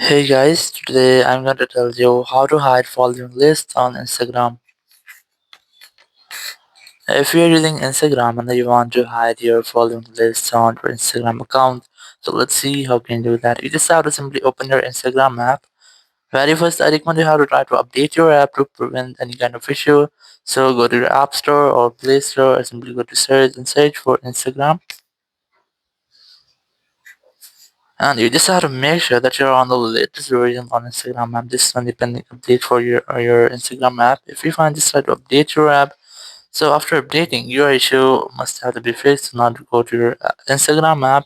Hey guys, today I'm going to tell you how to hide following lists on Instagram. If you're using Instagram and you want to hide your following lists on your Instagram account, so let's see how can you do that. You just have to simply open your Instagram app. Very first, I recommend you how to try to update your app to prevent any kind of issue. So go to your App Store or Play Store or simply go to search and search for Instagram. And you just have to make sure that you're on the latest version on Instagram app. This is only pending update for your Instagram app. If you find this, try to update your app. So after updating, your issue must have to be fixed. Now to go to your Instagram app,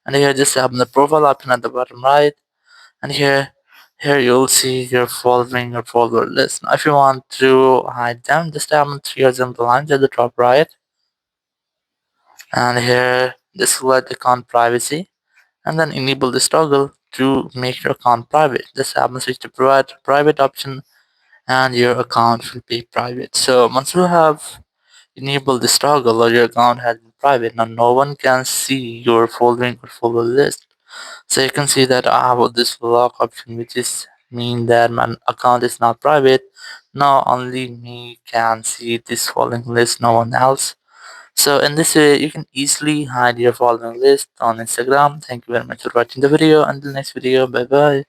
and here just have the profile option at the bottom right, and here you'll see your following or follower list. Now, if you want to hide them, just have the three horizontal lines at the top right, and here just select account privacy and then enable this toggle to make your account private. This happens with the provide private option and your account will be private. So once you have enabled this toggle or your account has been private, now no one can see your following or follow list. So you can see that I have this lock option which is mean that my account is not private. Now only me can see this following list, no one else. So in this way, you can easily hide your following list on Instagram. Thank you very much for watching the video. Until next video, bye bye.